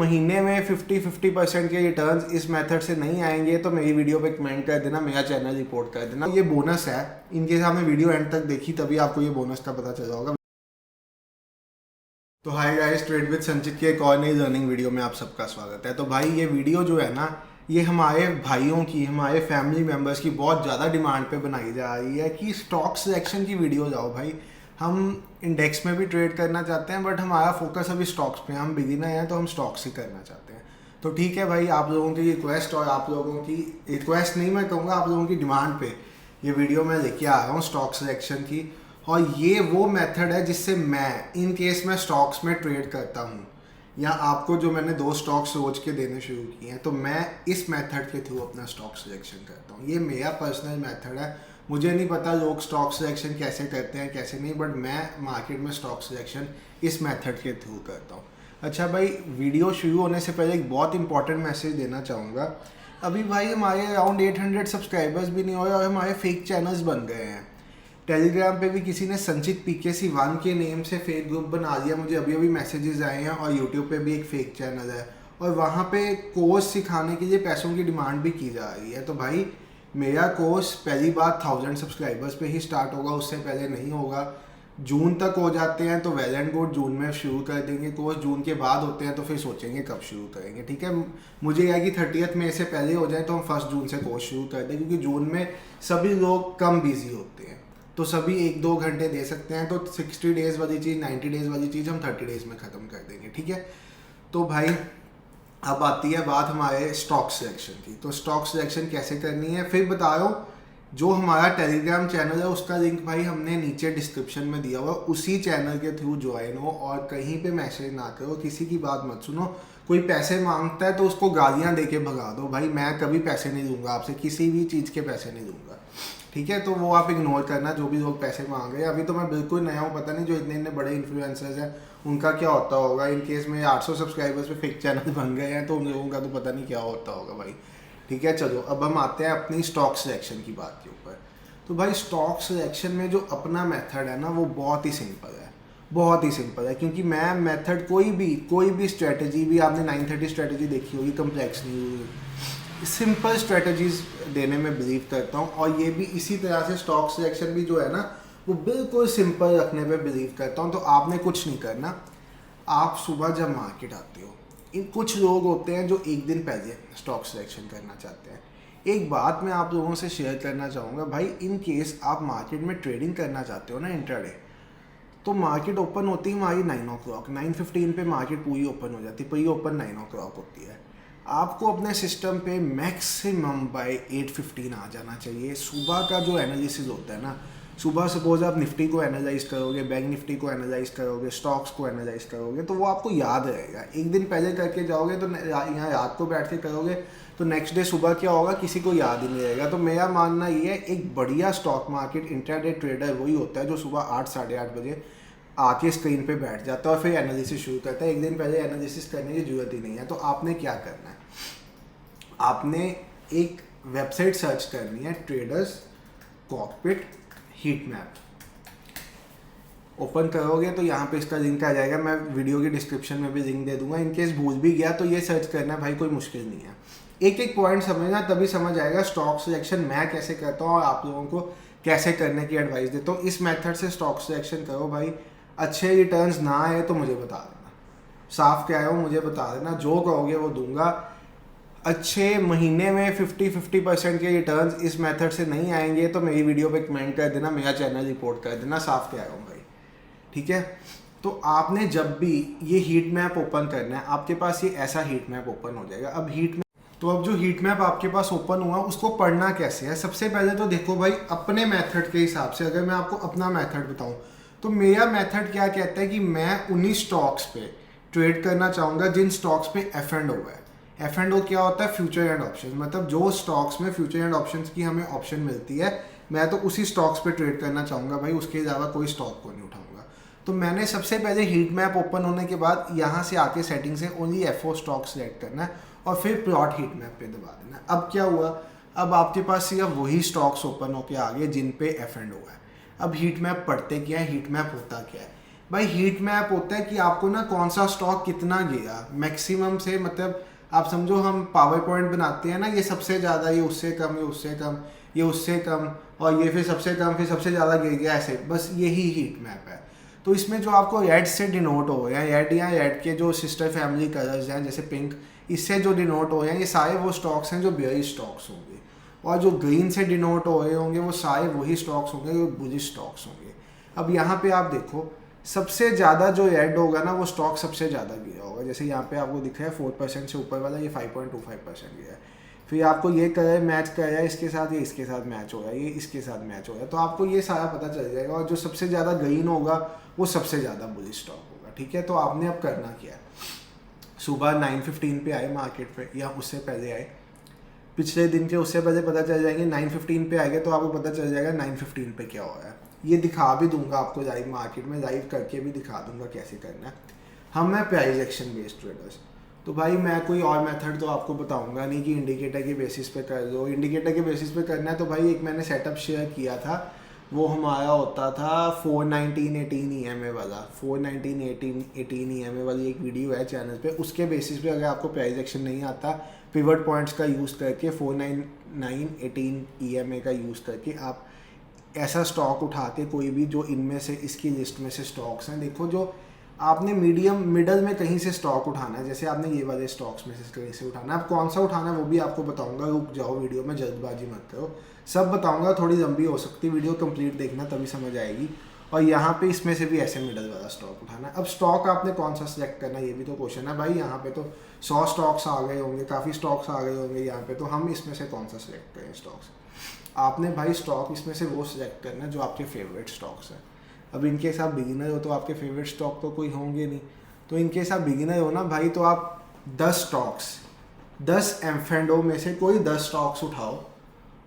महीने में 50-50% के रिटर्न्स इस मेथड से नहीं आएंगे तो मेरी वीडियो पे कमेंट कर देना, मेरा चैनल रिपोर्ट कर देना। ये बोनस है, इनकेस आपने वीडियो एंड तक देखी तभी आपको ये बोनस का पता चला होगा। तो हाय गाइस, ट्रेड विद संचित के एक और नई लर्निंग वीडियो में आप सबका स्वागत है। तो भाई ये वीडियो जो है ना, ये हमारे भाइयों की, हमारे फैमिली मेम्बर्स की बहुत ज़्यादा डिमांड पे बनाई जा रही है कि स्टॉक सिलेक्शन की वीडियो लाओ भाई। हम इंडेक्स में भी ट्रेड करना चाहते हैं बट हमारा फोकस अभी स्टॉक्स पे, हम बिगिनर हैं तो हम स्टॉक्स ही करना चाहते हैं। तो ठीक है भाई, आप लोगों की रिक्वेस्ट और आप लोगों की रिक्वेस्ट नहीं, मैं कहूँगा आप लोगों की डिमांड पे ये वीडियो मैं लेके आ रहा हूँ स्टॉक सिलेक्शन की। और ये वो मेथड है जिससे मैं, इन केस मैं स्टॉक्स में ट्रेड करता हूँ या आपको जो मैंने 2 स्टॉक्स सोच के देने शुरू किए हैं, तो मैं इस मेथड के थ्रू अपना स्टॉक सिलेक्शन करता हूँ। ये मेरा पर्सनल मेथड है। मुझे नहीं पता लोग स्टॉक सिलेक्शन कैसे करते हैं कैसे नहीं, बट मैं मार्केट में स्टॉक सिलेक्शन इस मेथड के थ्रू करता हूँ। अच्छा भाई, वीडियो शुरू होने से पहले एक बहुत इंपॉर्टेंट मैसेज देना चाहूँगा। अभी भाई हमारे अराउंड 800 सब्सक्राइबर्स भी नहीं हुए और हमारे फेक चैनल्स बन गए हैं। टेलीग्राम पे भी किसी ने संचित PKC1 के नेम से फेक ग्रुप बना दिया, मुझे अभी अभी मैसेजेस आए हैं। और यूट्यूब पे भी एक फेक चैनल है और वहाँ पे कोर्स सिखाने के लिए पैसों की डिमांड भी की जा रही है। तो भाई मेरा कोर्स पहली बार 1000 सब्सक्राइबर्स पे ही स्टार्ट होगा, उससे पहले नहीं होगा। जून तक हो जाते हैं तो वेल एंड गुड, जून में शुरू कर देंगे कोर्स। जून के बाद होते हैं तो फिर सोचेंगे कब शुरू करेंगे। ठीक है, मुझे यह है कि 30 मई से पहले हो जाए तो हम 1 जून से कोर्स शुरू कर दें, क्योंकि जून में सभी लोग कम बिजी होते हैं तो सभी 1-2 घंटे दे सकते हैं। तो 60 डेज़ वाली चीज़, 90 डेज़ वाली चीज़ हम 30 डेज़ में ख़त्म कर देंगे। ठीक है, तो भाई अब आती है बात हमारे स्टॉक सिलेक्शन की। तो स्टॉक सिलेक्शन कैसे करनी है फिर बता रहा हूँ। जो हमारा टेलीग्राम चैनल है उसका लिंक भाई हमने नीचे डिस्क्रिप्शन में दिया हुआ, उसी चैनल के थ्रू ज्वाइन हो और कहीं पे मैसेज ना करो, किसी की बात मत सुनो। कोई पैसे मांगता है तो उसको गालियाँ दे के भगा दो। भाई मैं कभी पैसे नहीं दूंगा आपसे, किसी भी चीज़ के पैसे नहीं दूंगा। ठीक है, तो वो आप इग्नोर करना जो भी लोग पैसे मांग रहे हैं। अभी तो मैं बिल्कुल नया हूँ, पता नहीं जो इतने इतने बड़े इन्फ्लुएंसर्स हैं उनका क्या होता होगा। इन केस में 800 सब्सक्राइबर्स पे फेक चैनल बन गए हैं तो उन लोगों का तो पता नहीं क्या होता होगा भाई। ठीक है, चलो अब हम आते हैं अपनी स्टॉक सिलेक्शन की बात के ऊपर। तो भाई स्टॉक सिलेक्शन में जो अपना मेथड है ना, वो बहुत ही सिंपल है, बहुत ही सिंपल है। क्योंकि मैं मेथड कोई भी स्ट्रेटजी भी, आपने 930 स्ट्रेटजी देखी होगी, कम्प्लेक्स नहीं हुई, सिंपल स्ट्रेटजीज देने में बिलीव करता हूँ। और ये भी इसी तरह से स्टॉक सिलेक्शन भी जो है ना, वो बिल्कुल सिंपल रखने पे बिलीव करता हूँ। तो आपने कुछ नहीं करना। आप सुबह जब मार्केट आते हो, इन कुछ लोग होते हैं जो एक दिन पहले स्टॉक सिलेक्शन करना चाहते हैं। एक बात मैं आप लोगों से शेयर करना चाहूँगा भाई, इन केस आप मार्केट में ट्रेडिंग करना चाहते हो ना इंट्राडे, तो मार्केट ओपन होती है हमारी 9 o'clock, 9:15 पे मार्केट पूरी ओपन हो जाती है। पूरी ओपन 9 o'clock होती है। आपको अपने सिस्टम पे मैक्सिमम बाय 8:15 आ जाना चाहिए। सुबह का जो एनालिसिस होता है ना, सुबह सपोज आप निफ्टी को एनालाइज करोगे, बैंक निफ्टी को एनालाइज करोगे, स्टॉक्स को एनालाइज करोगे, तो वो आपको याद रहेगा। एक दिन पहले करके जाओगे तो यहाँ रात को बैठ के करोगे तो नेक्स्ट डे सुबह क्या होगा किसी को याद ही नहीं रहेगा। तो मेरा मानना ये है, एक बढ़िया स्टॉक मार्केट इंट्राडे ट्रेडर वही होता है जो सुबह 8 साढ़े 8 बजे आके स्क्रीन पे बैठ जाता है और फिर एनालिसिस शुरू करता है। एक दिन पहले एनालिसिस करने की जरूरत ही नहीं है। तो आपने क्या करना है, आपने एक वेबसाइट सर्च करनी है, traders cockpit heat map. Open करोगे तो यहाँ पे इसका लिंक आ जाएगा, मैं वीडियो के डिस्क्रिप्शन में भी लिंक दे दूंगा। इनकेस भूल भी गया तो ये सर्च करना है भाई, कोई मुश्किल नहीं है। एक एक पॉइंट समझना, तभी समझ आएगा स्टॉक सिलेक्शन मैं कैसे करता हूँ और आप लोगों को कैसे करने की एडवाइस देता हूँ। इस मेथड से स्टॉक सिलेक्शन करो भाई। अच्छे रिटर्न्स ना आए तो मुझे बता देना, साफ क्या है वो मुझे बता देना, जो कहोगे वो दूंगा। अच्छे महीने में 50-50% के रिटर्न्स इस मेथड से नहीं आएंगे तो मेरी वीडियो पे कमेंट कर देना, मेरा चैनल रिपोर्ट कर देना, साफ क्या है भाई। ठीक है, तो आपने जब भी ये हीट मैप ओपन करना है, आपके पास ये ऐसा हीट मैप ओपन हो जाएगा। अब अब जो हीट मैप आपके पास ओपन हुआ उसको पढ़ना कैसे है। सबसे पहले तो देखो भाई, अपने मेथड के हिसाब से अगर मैं आपको अपना मेथड बताऊं तो मेरा मेथड क्या कहता है कि मैं उन्हीं स्टॉक्स पे ट्रेड करना चाहूँगा जिन स्टॉक्स पे एफ एंड ओ है। एफ एंड ओ क्या होता है, फ्यूचर एंड ऑप्शन, मतलब जो स्टॉक्स में फ्यूचर एंड ऑप्शंस की हमें ऑप्शन मिलती है, मैं तो उसी स्टॉक्स पे ट्रेड करना चाहूँगा भाई, उसके अलावा कोई स्टॉक को नहीं उठाऊंगा। तो मैंने सबसे पहले हीट मैप ओपन होने के बाद यहाँ से आके सेटिंग से ओनली FO स्टॉक सेलेक्ट करना है और फिर प्लॉट हीट मैप पे दबा देना है। अब क्या हुआ, अब आपके पास सिर्फ वही स्टॉक्स ओपन होके आ गए जिन पे एफ एंड ओ है। अब हीट मैप पढ़ते क्या है, हीट मैप होता क्या है, भाई हीट मैप होता है कि आपको ना कौन सा स्टॉक कितना गया मैक्सिमम से, मतलब आप समझो हम पावर पॉइंट बनाते हैं ना, ये सबसे ज़्यादा, ये उससे कम, ये उससे कम, ये उससे कम, और ये फिर सबसे कम, फिर सबसे ज़्यादा गिर गया, ऐसे बस यही हीट मैप है। तो इसमें जो आपको रेड से डिनोट हो रहे हैं, रेड या रेड के जो सिस्टर फैमिली कलर्स हैं जैसे पिंक, इससे जो डिनोट हो रहे हैं ये सारे वो स्टॉक्स हैं जो बेयरिश स्टॉक्स होंगे, और जो ग्रीन से डिनोट हो रहे होंगे वो सारे वही स्टॉक्स होंगे जो बुलिश स्टॉक्स होंगे। अब यहाँ पे आप देखो सबसे ज़्यादा जो रेड होगा ना वो स्टॉक सबसे ज़्यादा गिरा होगा, जैसे यहाँ पे आपको दिख रहा है 4% से ऊपर वाला, ये 5.25% गिरा है। फिर आपको ये कलर मैच कर रहा है इसके साथ, ये इसके साथ मैच हो रहा है, ये इसके साथ मैच हो रहा है, तो आपको ये सारा पता चल जाएगा। और जो सबसे ज़्यादा ग्रीन होगा वो सबसे ज़्यादा बुलिश स्टॉक होगा, ठीक है। तो आपने अब करना क्या है, सुबह 9:15 पे आए मार्केट पे, या उससे पहले आए, पिछले दिन के उससे पहले पता चल जाएंगे। 9:15 पे आएंगे तो आपको पता चल जाएगा 9:15 पे क्या हो रहा है। ये दिखा भी दूंगा आपको लाइव, मार्केट में लाइव करके भी दिखा दूंगा कैसे करना है। हम हैं प्राइस एक्शन बेस्ड ट्रेडर्स, तो भाई मैं कोई और मेथड तो आपको बताऊंगा नहीं कि इंडिकेटर के बेसिस पे कर दो। इंडिकेटर के बेसिस पे करना है तो भाई एक मैंने सेटअप शेयर किया था, वो हमारा होता था 419.18 EMA वाला, 419.18 EMA वाली एक वीडियो है चैनल पे, उसके बेसिस पे अगर आपको प्राइस एक्शन नहीं आता, पिवट पॉइंट्स का यूज़ करके 419.18 EMA का यूज़ करके आप ऐसा स्टॉक उठा के कोई भी जो इनमें से इसकी लिस्ट में से स्टॉक्स हैं, देखो जो आपने मीडियम मिडल में कहीं से स्टॉक उठाना है, जैसे आपने ये वाले स्टॉक्स में से कहीं से उठाना है। अब कौन सा उठाना है वो भी आपको बताऊंगा, रुक जाओ वीडियो में, जल्दबाजी मत करो, सब बताऊंगा, थोड़ी लंबी हो सकती है वीडियो, कंप्लीट देखना तभी समझ आएगी। और यहाँ पे इसमें से भी ऐसे मिडल वाला स्टॉक उठाना है। अब स्टॉक आपने कौन सा सिलेक्ट करना है ये भी तो क्वेश्चन है भाई। यहाँ पे तो 100 स्टॉक्स आ गए होंगे, काफ़ी स्टॉक्स आ गए होंगे यहाँ पे, तो हम इसमें से कौन सा सिलेक्ट करें स्टॉक्स। आपने भाई स्टॉक इसमें से वो सिलेक्ट करना है जो आपके फेवरेट स्टॉक्स हैं। अब इनके साथ बिगिनर हो तो आपके फेवरेट स्टॉक तो कोई होंगे नहीं, तो इनके साथ बिगिनर हो ना भाई, तो आप 10 स्टॉक्स, 10 एम्फेंडो में से कोई 10 स्टॉक्स उठाओ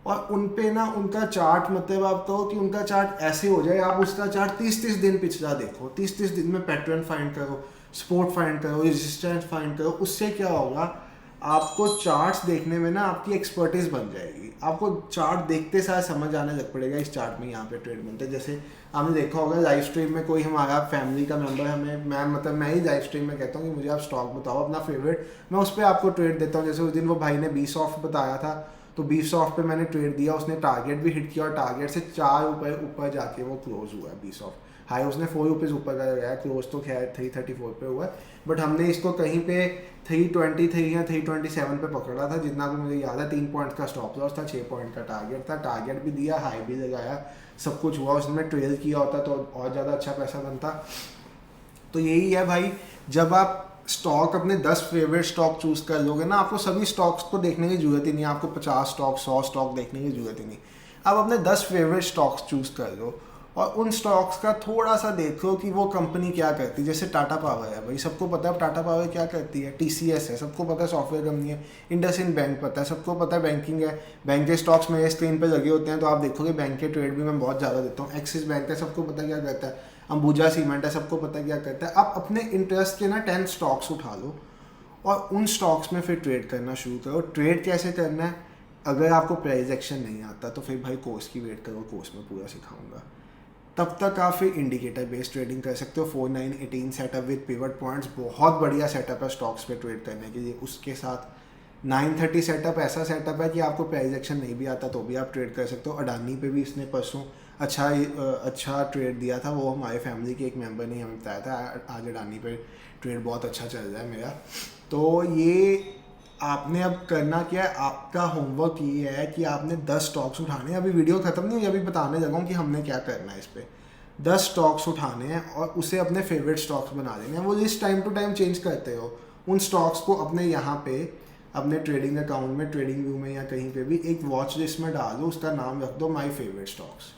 और उन पे ना उनका चार्ट, मतलब आप कहो कि उनका चार्ट ऐसे हो जाए, आप उसका चार्ट 30-30 दिन पिछला देखो, 30-30 दिन में पैटर्न फाइंड करो, सपोर्ट फाइंड करो, रेजिस्टेंस फाइंड करो। उससे क्या होगा, आपको चार्ट्स देखने में ना आपकी एक्सपर्टीज बन जाएगी। आपको चार्ट देखते साथ समझ आने लग पड़ेगा इस चार्ट में यहाँ पे ट्रेड बनते हैं। जैसे आपने देखा होगा लाइव स्ट्रीम में कोई हमारा फैमिली का मेंबर हमें, मैं ही लाइव स्ट्रीम में कहता हूँ कि मुझे आप स्टॉक बताओ अपना फेवरेट, मैं उस पर आपको ट्रेड देता हूँ। जैसे उस दिन वो भाई ने बीसॉफ्ट बताया था, तो बीसॉफ्ट पे मैंने ट्रेड दिया, उसने टारगेट भी हिट किया और टारगेट से 4 रुपये ऊपर जाके वो क्लोज हुआ है बीसॉफ्ट। हाई उसने 4 रुपीज़ ऊपर का गया, क्लोज तो खैर 334 पे हुआ है, बट हमने इसको कहीं पे 323 या 327 पे पकड़ा था, जितना भी मुझे याद है। 3 पॉइंट का स्टॉप लॉस था, 6 पॉइंट का टारगेट था, टारगेट भी दिया, हाई भी लगाया, सब कुछ हुआ। उसमें ट्रेल किया होता तो और ज़्यादा अच्छा पैसा बनता। तो यही है भाई, जब आप स्टॉक अपने 10 फेवरेट स्टॉक चूज कर लोगे ना, आपको सभी स्टॉक्स को देखने की जरूरत ही नहीं, आपको 50 स्टॉक 100 स्टॉक देखने की जरूरत ही नहीं। आप अपने 10 फेवरेट स्टॉक्स चूज कर लो और उन स्टॉक्स का थोड़ा सा देखो कि वो कंपनी क्या करती है। जैसे टाटा पावर है भाई, सबको पता है टाटा पावर क्या करती है, TCS है, सबको पता है सॉफ्टवेयर कंपनी है। इंडसइंड बैंक पता है, सबको पता है बैंकिंग है। बैंक के स्टॉक्स मेरे स्क्रीन पे लगे होते हैं तो आप देखोगे बैंक के ट्रेड भी मैं बहुत ज़्यादा देता हूँ। एक्सिस बैंक है, सबको पता क्या करता है। अंबुजा सीमेंट है, सबको पता क्या करता है। आप अपने इंटरेस्ट के ना 10 स्टॉक्स उठा लो और उन स्टॉक्स में फिर ट्रेड करना शुरू करो। ट्रेड कैसे करना है, अगर आपको प्राइस एक्शन नहीं आता तो फिर भाई कोर्स की वेट करो, कोर्स में पूरा सिखाऊंगा। तब तक आप फिर इंडिकेटर बेस्ड ट्रेडिंग कर सकते हो। 4918 सेटअप विद पिवट पॉइंट्स बहुत बढ़िया सेटअप है स्टॉक्स पे ट्रेड करने के लिए। उसके साथ 930 सेटअप ऐसा सेटअप है कि आपको प्राइस एक्शन नहीं भी आता तो भी आप ट्रेड कर सकते हो। अडानी पे भी इसने परसों अच्छा ट्रेड दिया था, वो हमारे फैमिली के एक मेंबर ने हमें बताया था। आज अडानी पे ट्रेड बहुत अच्छा चल रहा है मेरा। तो ये आपने अब करना क्या है, आपका होमवर्क ये है कि आपने 10 स्टॉक्स उठाने हैं। अभी वीडियो खत्म नहीं हुई, अभी बताने लगा हूँ कि हमने क्या करना है। इस पर 10 स्टॉक्स उठाने हैं और उसे अपने फेवरेट स्टॉक्स बना देने हैं। वो list time to time change करते हो। उन स्टॉक्स को अपने यहाँ पे अपने ट्रेडिंग अकाउंट में, ट्रेडिंग व्यू में या कहीं पे भी एक वॉच लिस्ट में डाल दो, उसका नाम रख दो माई फेवरेट स्टॉक्स।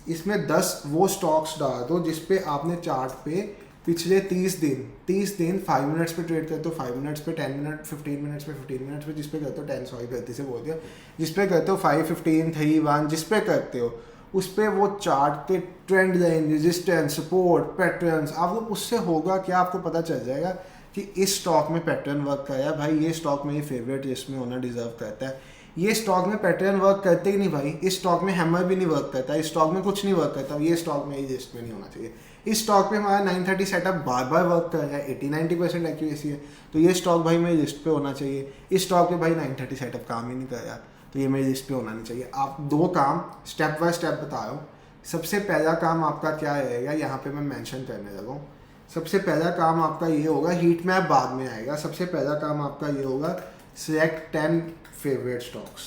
इसमें 10 वो स्टॉक्स डाल दो जिसपे आपने चार्ट पे पिछले 30 दिन 5 मिनट्स पे ट्रेड करते हो, 5 मिनट्स पे, 10 मिनट, 15 मिनट्स पे, 15 मिनट्स पे, जिस पे करते हो 10, सॉरी गलती से बोल दिया, जिस पे करते हो 5, 15, 3, 1, जिस पे करते हो उस पे वो चार्ट पे trend line, resistance, support, patterns, आपको उससे होगा क्या, आपको पता चल जाएगा कि इस स्टॉक में पैटर्न वर्क कर रहा है भाई, ये स्टॉक मेरी फेवरेट लिस्ट में होना डिजर्व करता है। ये स्टॉक में पैटर्न वर्क करते ही नहीं भाई, इस स्टॉक में हैमर भी नहीं वर्क करता, इस स्टॉक में कुछ नहीं वर्क करता, ये स्टॉक में लिस्ट में नहीं होना चाहिए। इस स्टॉक पे हमारा 930 सेटअप बार बार वर्क कर रहा है, 80-90% एक्यूरेसी है, तो ये स्टॉक भाई मेरी लिस्ट पे होना चाहिए। इस स्टॉक पे भाई 930 सेटअप काम ही नहीं कर रहा, तो ये मेरी लिस्ट पे होना नहीं चाहिए। आप दो काम स्टेप बाय स्टेप बता रहा हूँ। सबसे पहला काम आपका क्या रहेगा, यहाँ पे मैं मेंशन करने लगा हूँ। सबसे पहला काम आपका ये होगा, हीट मैप बाद में आएगा। सबसे पहला काम आपका ये होगा, सिलेक्ट 10 फेवरेट स्टॉक्स।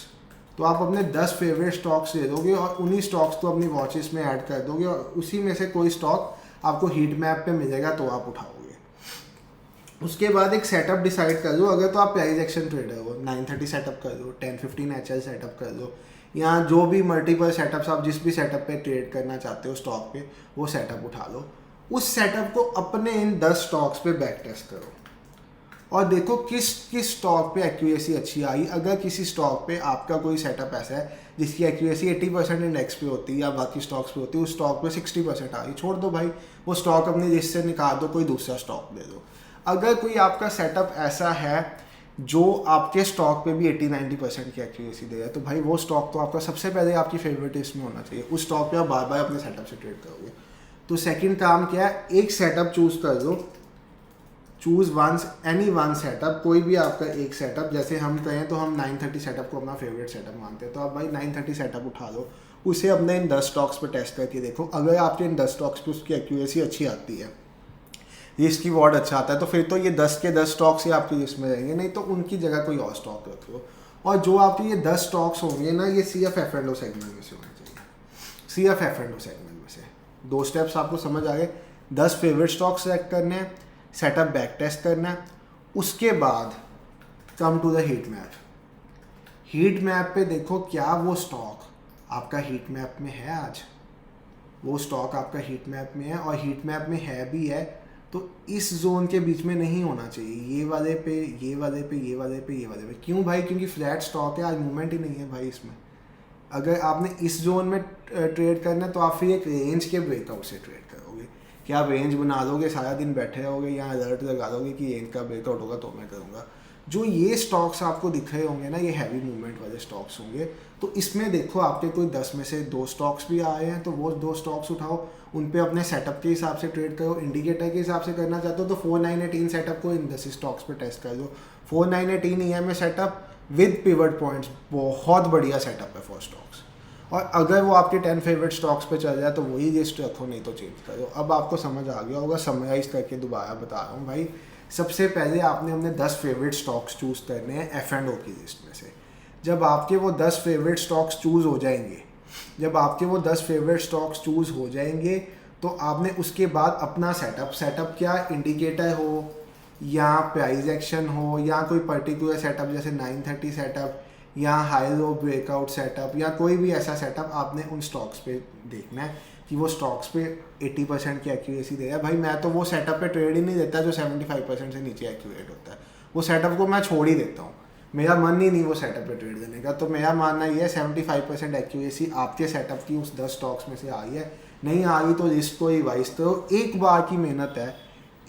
तो आप अपने 10 फेवरेट स्टॉक्स ले दोगे और उन्हीं स्टॉक्स को अपनी वॉचेस में ऐड कर दोगे और उसी में से कोई स्टॉक आपको हीट मैप पे मिलेगा तो आप उठाओगे। उसके बाद एक सेटअप डिसाइड कर दो। अगर तो आप प्राइस एक्शन ट्रेडर हो, 930 सेटअप कर दो, 10-15 HL सेटअप कर दो, या जो भी मल्टीपल सेटअप्स आप जिस भी सेटअप पे ट्रेड करना चाहते हो स्टॉक पे, वो सेटअप उठा लो। उस सेटअप को अपने इन 10 स्टॉक्स पे बैक टेस्ट करो और देखो किस किस स्टॉक पे एक्यूरेसी अच्छी आई। अगर किसी स्टॉक पे आपका कोई सेटअप ऐसा है जिसकी एक्यूरेसी 80% इंडेक्स पे होती है या बाकी स्टॉक्स पे होती है, उस स्टॉक पे 60% आ रही, छोड़ दो भाई, वो स्टॉक अपनी लिस्ट से निकाल दो, कोई दूसरा स्टॉक ले दो। अगर कोई आपका सेटअप ऐसा है जो आपके स्टॉक पे भी 80-90% की एक्यूरेसी दे रहा है, तो भाई वो स्टॉक तो आपका सबसे पहले आपकी फेवरेट लिस्ट में होना चाहिए। उस स्टॉक पे आप बार बार अपने सेटअप से ट्रेड करोगे। तो सेकंड काम क्या है, एक सेटअप चूज कर दो, चूज एनी वन सेटअप, कोई भी आपका एक सेटअप। जैसे हम कहें तो हम 930 सेटअप को अपना फेवरेट सेटअप मानते हैं, तो आप भाई 930 सेटअप उठा लो, उसे अपने इन 10 स्टॉक्स पे टेस्ट करके देखो। अगर आपके इन 10 स्टॉक्स पे उसकी एक्यूरेसी अच्छी आती है, रिस्क की वॉर्ड अच्छा आता है, तो फिर तो ये 10 के 10 स्टॉक्स ही आपकी लिस्ट में रहेंगे, नहीं तो उनकी जगह कोई और स्टॉक रख लो। और जो आपके ये 10 स्टॉक्स होंगे ना, ये CF F&O सेगमेंट में से होने चाहिए। CF F&O सेगमेंट में से 2 स्टेप्स आपको समझ आ गए। 10 फेवरेट स्टॉक सेलेक्ट करने हैं, सेटअप बैक टेस्ट करना है, उसके बाद come to the heat map. Heat map पे देखो क्या वो स्टॉक आपका हीट मैप में है आज, वो स्टॉक आपका हीट मैप में है, और हीट मैप में है भी है तो इस जोन के बीच में नहीं होना चाहिए, ये वाले पे, ये वाले पे, ये वाले पे, ये वाले पे। क्यों भाई? क्योंकि फ्लैट स्टॉक है, आज मूवमेंट ही नहीं है भाई इसमें। अगर आपने इस जोन में ट्रेड करना है तो आप फिर एक रेंज के ब्रेकआउट से ट्रेड करोगे। क्या आप रेंज बना लोगे, सारा दिन बैठे रहोगे, या अलर्ट लगा दोगे कि रेंज का ब्रेकआउट होगा तो मैं करूँगा। जो ये स्टॉक्स आपको दिख रहे होंगे ना, ये हैवी मूवमेंट वाले स्टॉक्स होंगे, तो इसमें देखो आपके कोई 10 में से 2 स्टॉक्स भी आए हैं, तो वो 2 स्टॉक्स उठाओ, उन पे अपने सेटअप के हिसाब से ट्रेड करो। इंडिकेटर के हिसाब से करना चाहते हो तो 4918 सेटअप को इन 10 स्टॉक्स पे टेस्ट कर दो। 4918 EMA setup with pivot points बहुत बढ़िया सेटअप है फॉर स्टॉक्स। और अगर वो आपके 10 फेवरेट स्टॉक्स पे चल जाए तो वही लिस्ट रखो, नहीं तो चेंज करो। अब आपको समझ आ गया होगा, समराइज करके दोबारा बता रहा हूँ भाई। सबसे पहले आपने अपने 10 फेवरेट स्टॉक्स चूज़ करने हैं F&O की लिस्ट में से। जब आपके वो 10 फेवरेट स्टॉक्स चूज़ हो जाएंगे, जब आपके वो 10 फेवरेट स्टॉक्स चूज़ हो जाएंगे तो आपने उसके बाद अपना सेटअप क्या, इंडिकेटर हो या प्राइस एक्शन हो या कोई पर्टिकुलर सेटअप जैसे 930 सेटअप या हाई लो ब्रेकआउट सेटअप या कोई भी ऐसा सेटअप, आपने उन स्टॉक्स पे देखना है कि वो स्टॉक्स पे 80% की एक्यूरेसी दे रहा है। भाई मैं तो वो सेटअप पे ट्रेड ही नहीं देता जो 75% से नीचे एक्यूरेट होता है, वो सेटअप को मैं छोड़ ही देता हूँ, मेरा मन ही नहीं वो सेटअप पे ट्रेड देने का। तो मेरा मानना ये है 75% एक्यूरेसी आपके सेटअप की उस 10 स्टॉक्स में से आई है, नहीं आ रही तो लिस्ट को रिवाइज करो। एक बार की मेहनत है,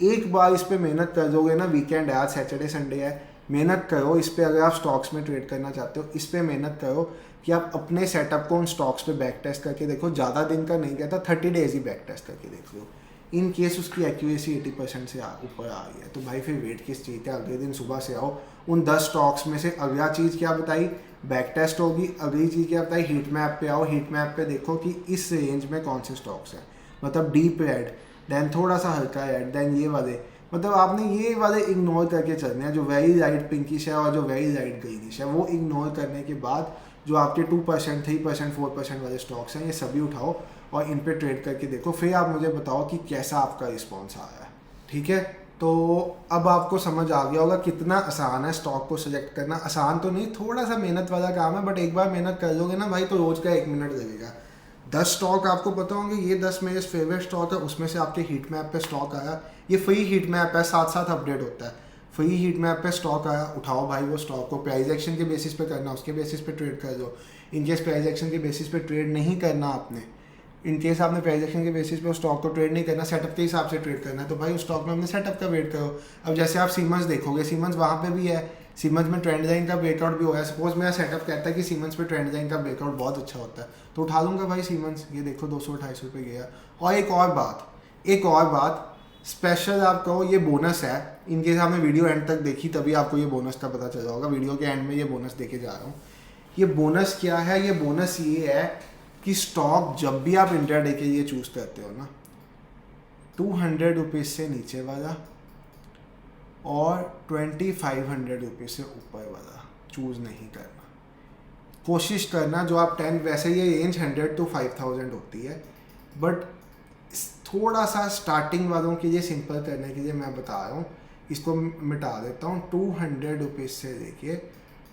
एक बार इस पर मेहनत कर दोगे ना, वीकेंड है आज, सैटरडे संडे है, मेहनत करो इस पर। अगर आप स्टॉक्स में ट्रेड करना चाहते हो, इस पर मेहनत करो कि आप अपने सेटअप को उन स्टॉक्स पे बैक टेस्ट करके देखो। ज़्यादा दिन का नहीं कहता, 30 डेज ही बैक टेस्ट करके देख लो। इन केस उसकी एक्यूरेसी 80% से ऊपर आ रही है तो भाई फिर वेट किस चीज़ का, अगले दिन सुबह से आओ। उन 10 स्टॉक्स में से अगला चीज़ क्या बताई, बैक टेस्ट होगी। अगली चीज़ क्या बताई, हीट मैप पे आओ, हीट मैप पे देखो कि इस रेंज में कौन से स्टॉक्स हैं, मतलब डीप रेड, देन थोड़ा सा हल्का रेड, देन ये वाले, मतलब आपने ये वाले इग्नोर करके चलने हैं जो वेरी लाइट पिंकिश है और जो वेरी लाइट ग्रीनिश है। वो इग्नोर करने के बाद जो आपके 2%, 3%, 4% वाले स्टॉक्स हैं, ये सभी उठाओ और इन पे ट्रेड करके देखो। फिर आप मुझे बताओ कि कैसा आपका रिस्पॉन्स आया है, ठीक है। तो अब आपको समझ आ गया होगा कितना आसान है स्टॉक को सिलेक्ट करना। आसान तो नहीं, थोड़ा सा मेहनत वाला काम है, बट एक बार मेहनत कर लोगे ना भाई तो रोज़ का 1 मिनट लगेगा। 10 स्टॉक आपको पता होंगे, ये 10 मेरे फेवरेट स्टॉक है, उसमें से आपके हीट मैप पे स्टॉक आया, ये फ्री हीट मैप है, साथ साथ अपडेट होता है। फ्री हीट मैप पे स्टॉक आया, उठाओ भाई वो स्टॉक को, प्राइस एक्शन के बेसिस पे करना, उसके बेसिस पे ट्रेड कर दो। इनकेस प्राइस एक्शन के बेसिस पे ट्रेड नहीं करना आपने, इनकेस आपने प्राइस एक्शन के बेसिस पे उस स्टॉक को ट्रेड नहीं करना, सेटअप के हिसाब से ट्रेड करना है, तो भाई उस स्टॉक में अपने सेटअप का वेट करो। अब जैसे आप सीमेंस देखोगे, सीमेंस वहाँ पे भी है सीमेंस में ट्रेंड लाइन का ब्रेकआउट भी हो गया, सपोज मेरा सेटअप कहता है कि सीमेंस में ट्रेंड लाइन का ब्रेकआउट बहुत अच्छा होता है तो उठा लूँगा भाई सीमेंस। ये देखो 228 रुपये गया। और एक और बात स्पेशल आप कहो ये बोनस है, इनकेस आपने वीडियो एंड तक देखी तभी आपको ये बोनस का पता चला होगा। वीडियो के एंड में ये बोनस देके जा रहा हूँ। ये बोनस क्या है? ये बोनस ये है कि स्टॉक जब भी आप इंट्राडे के लिए चूज़ करते हो ना, 200 रुपीज़ से नीचे वाला और 2500 रुपीज़ से ऊपर वाला चूज़ नहीं करना। कोशिश करना जो आप 10, वैसे ये रेंज 100 to 5000 होती है, बट थोड़ा सा स्टार्टिंग वालों के लिए सिंपल करने के लिए मैं बता रहा हूँ, इसको मिटा देता हूँ। 200 रुपीज़ से लेके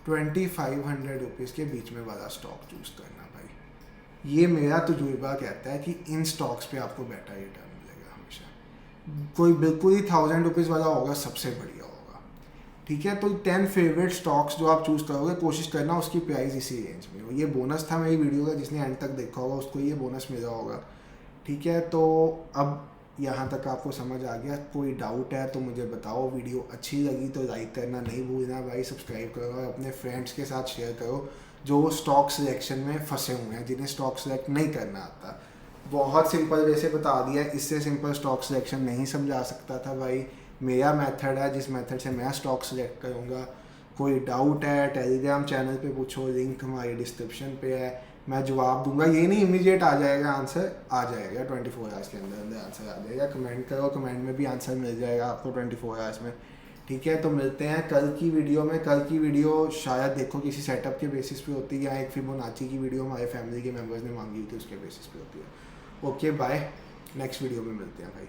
2500 रुपीज़ के बीच में वाला स्टॉक चूज़ करना भाई। ये मेरा तजुर्बा कहता है कि इन स्टॉक्स पे आपको बेटर रिटर्न मिलेगा हमेशा। कोई बिल्कुल ही 1000 रुपीज़ वाला होगा सबसे बढ़िया होगा, ठीक है। तो 10 फेवरेट स्टॉक्स जो आप चूज़ करोगे कोशिश करना उसकी प्राइस इसी रेंज में हो। ये बोनस था मेरी वीडियो का, जिसने एंड तक देखा होगा उसको ये बोनस मिला होगा, ठीक है। तो अब यहाँ तक आपको समझ आ गया। कोई डाउट है तो मुझे बताओ। वीडियो अच्छी लगी तो लाइक करना नहीं भूलना भाई, सब्सक्राइब करो और अपने फ्रेंड्स के साथ शेयर करो जो स्टॉक सिलेक्शन में फंसे हुए हैं, जिन्हें स्टॉक सिलेक्ट नहीं करना आता। बहुत सिंपल वैसे बता दिया, इससे सिंपल स्टॉक सिलेक्शन नहीं समझा सकता था भाई। मेरा मेथड है जिस मेथड से मैं स्टॉक सिलेक्ट करूँगा। कोई डाउट है टेलीग्राम चैनल पे पूछो, लिंक हमारी डिस्क्रिप्शन पे है, मैं जवाब दूंगा। ये नहीं इमीडिएट आ जाएगा आंसर, आ जाएगा 24 आवर्स के अंदर आंसर आ जाएगा। कमेंट करो, कमेंट में भी आंसर मिल जाएगा आपको 24 आवर्स में, ठीक है। तो मिलते हैं कल की वीडियो में। कल की वीडियो शायद देखो किसी सेटअप के बेसिस पे होती है या एक फिबोनाची की वीडियो हमारे फैमिली के मेम्बर्स ने मांगी हुई थी उसके बेसिस पे होती है। ओके बाय, नेक्स्ट वीडियो में मिलते हैं भाई।